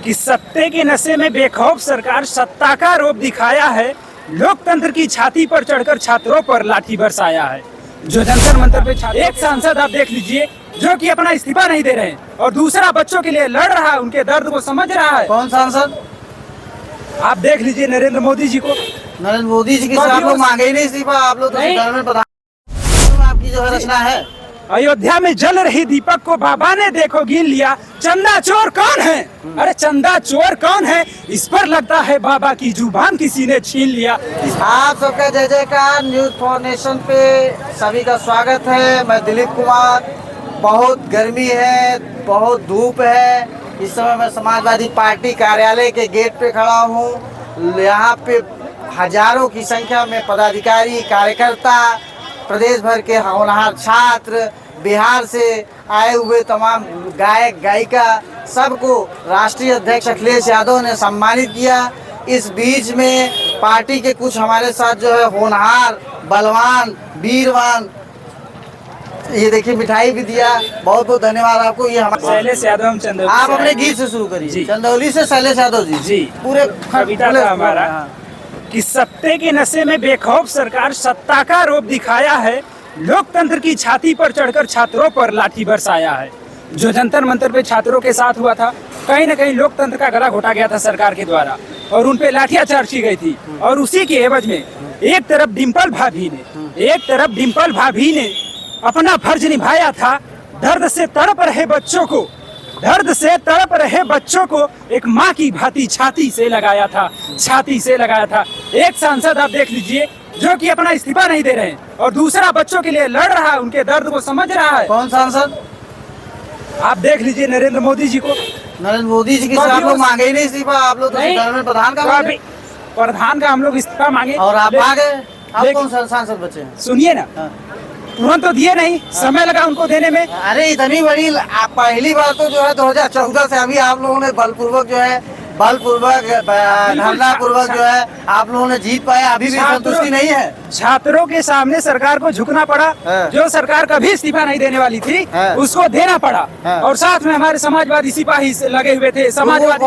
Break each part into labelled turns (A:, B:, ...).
A: कि सत्ते के नशे में बेखौफ सरकार सत्ता का रूप दिखाया है। लोकतंत्र की छाती पर चढ़कर छात्रों पर लाठी बरसाया है। जो जंतर मंतर पे एक सांसद आप देख लीजिए जो कि अपना इस्तीफा नहीं दे रहे हैं और दूसरा बच्चों के लिए लड़ रहा है, उनके दर्द को समझ रहा है।
B: कौन सांसद?
A: आप देख लीजिए नरेंद्र मोदी जी को।
B: नरेंद्र मोदी जी की आप लोग मांगे ही नहीं इस्तीफा, आप लोग तो में प्रधान आपकी जो है रचना है।
A: अयोध्या में जल रही दीपक को बाबा ने देखो गिन लिया। चंदा चोर कौन है? अरे चंदा चोर कौन है? इस पर लगता है बाबा की जुबान किसी ने छीन लिया।
B: आप सबका जय जयकार। न्यूज फॉर नेशन पे सभी का स्वागत है। मैं दिलीप कुमार। बहुत गर्मी है, बहुत धूप है। इस समय मैं समाजवादी पार्टी कार्यालय के गेट पे खड़ा हूँ। यहाँ पे हजारों की संख्या में पदाधिकारी, कार्यकर्ता, प्रदेश भर के होनहार छात्र, बिहार से आए हुए तमाम गायक गायिका, सबको राष्ट्रीय अध्यक्ष अखिलेश यादव ने सम्मानित किया। इस बीच में पार्टी के कुछ हमारे साथ जो है होनहार, बलवान, वीरवान, ये देखिए मिठाई भी दिया। बहुत बहुत धन्यवाद आपको। ये हमारे
A: शैलेश यादव हम चंदौली।
B: आप अपने गीत से शुरू करिए। चंदौली से शैलेश यादव जी।
A: जी
B: पूरे
A: कविता था हमारा कि सत्ते के नशे में बेखौफ सरकार सत्ता का रूप दिखाया है। लोकतंत्र की छाती पर चढ़कर छात्रों पर लाठी बरसाया है। जो जंतर मंतर पे छात्रों के साथ हुआ था, कहीं न कहीं लोकतंत्र का गला घोटा गया था सरकार के द्वारा और उन पे लाठियां चार्जी गई थी। और उसी के एवज में एक तरफ डिम्पल भाभी ने अपना फर्ज निभाया था। दर्द से तड़प रहे बच्चों को एक माँ की भांति छाती से लगाया था। एक सांसद आप देख लीजिए जो कि अपना इस्तीफा नहीं दे रहे हैं और दूसरा बच्चों के लिए लड़ रहा है, उनके दर्द को समझ रहा है।
B: कौन सांसद?
A: आप देख लीजिए नरेंद्र मोदी जी को।
B: नरेंद्र मोदी जी की आप लोग मांगे ही नहीं इस्तीफा, आप लोग तो में
A: प्रधान का हम लोग इस्तीफा मांगे
B: और आप मांगे। आप कौन सा सांसद बचे हैं?
A: सुनिए ना, तुरंत तो दिए नहीं, समय लगा उनको देने में।
B: अरे इतनी बड़ी पहली बार तो जो है 2014 से अभी आप लोगों ने बलपूर्वक धरनापूर्वक जो है आप लोगों ने जीत पाया। अभी भी संतुष्टि नहीं है।
A: छात्रों के सामने सरकार को झुकना पड़ा। जो सरकार कभी इस्तीफा नहीं देने वाली थी उसको देना पड़ा। और साथ में हमारे समाजवादी सिपाही लगे हुए थे। समाजवादी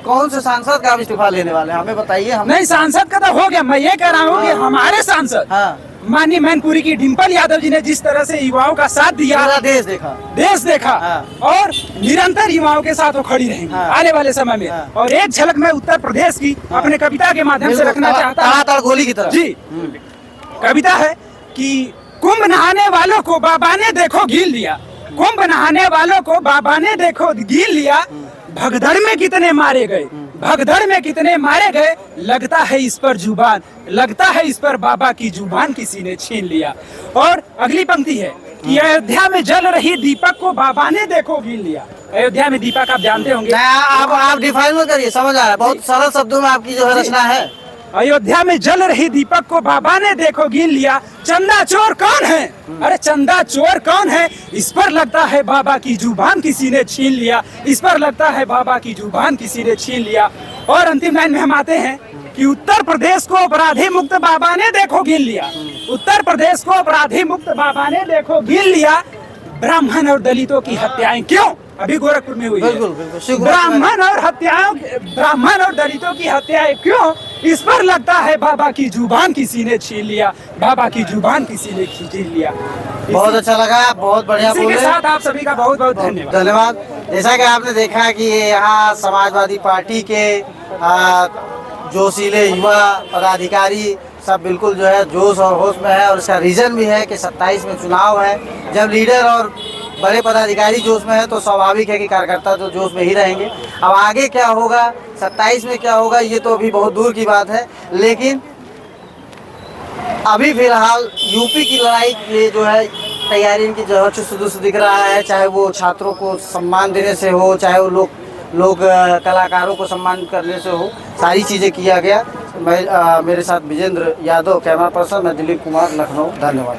B: कौन से सांसद का इस्तीफा लेने वाले हमें बताइए।
A: नहीं, सांसद का तो हो गया। मैं ये कह रहा हूँ कि हमारे सांसद माननीय मैनपुरी की डिम्पल यादव जी ने जिस तरह से युवाओं का साथ दिया,
B: पूरा देश देखा
A: और निरंतर युवाओं के साथ वो खड़ी रहेंगी आने वाले समय में। और एक झलक मैं उत्तर प्रदेश की अपने कविता के माध्यम से रखना चाहता हूँ।
B: गोली की तरह
A: जी, कविता है कि कुंभ नहाने वालों को बाबा ने देखो गिन लिया। कुंभ नहाने वालों को बाबा ने देखो गिन लिया। भगदड़ में कितने मारे गए, लगता है इस पर बाबा की जुबान किसी ने छीन लिया। और अगली पंक्ति है कि अयोध्या में जल रही दीपक को बाबा ने देखो गिन लिया। अयोध्या में दीपक आप जानते होंगे।
B: आप डिफाइन मत करिए, समझ आ रहा है। बहुत सरल शब्दों में आपकी जो है रचना है।
A: अयोध्या में जल रही दीपक को बाबा ने देखो गिन लिया। चंदा चोर कौन है? अरे चंदा चोर कौन है? इस पर लगता है बाबा की जुबान किसी ने छीन लिया। और अंतिम लाइन में हम आते हैं कि उत्तर प्रदेश को अपराधी मुक्त बाबा ने देखो गिन लिया। ब्राह्मण और दलितों की हत्याएं क्यों अभी गोरखपुर में हुई है? ब्राह्मण और दलितों की हत्याएं क्यों? इस पर लगता है बाबा की जुबान किसी ने छीन लिया।
B: बहुत अच्छा लगा, बहुत बढ़िया बोले।
A: साथ आप सभी का बहुत बहुत
B: धन्यवाद। जैसा कि आपने देखा कि यहाँ समाजवादी पार्टी के जोशीले युवा पदाधिकारी सब बिल्कुल जो है जोश और होश में है। और इसका रीजन भी है कि 27 में चुनाव है। जब लीडर और बड़े पदाधिकारी जोश में है तो स्वाभाविक है कि कार्यकर्ता तो जोश में ही रहेंगे। अब आगे क्या होगा, 27 में क्या होगा, ये तो अभी बहुत दूर की बात है। लेकिन अभी फिलहाल यूपी की लड़ाई के जो है तैयारी इनकी जो है चुस्त दिख रहा है। चाहे वो छात्रों को सम्मान देने से हो, चाहे वो लोग कलाकारों को सम्मान करने से हो, सारी चीज़ें किया गया। मैं मेरे साथ विजेंद्र यादव, कैमरा पर्सन, मैं दिलीप कुमार, लखनऊ। धन्यवाद।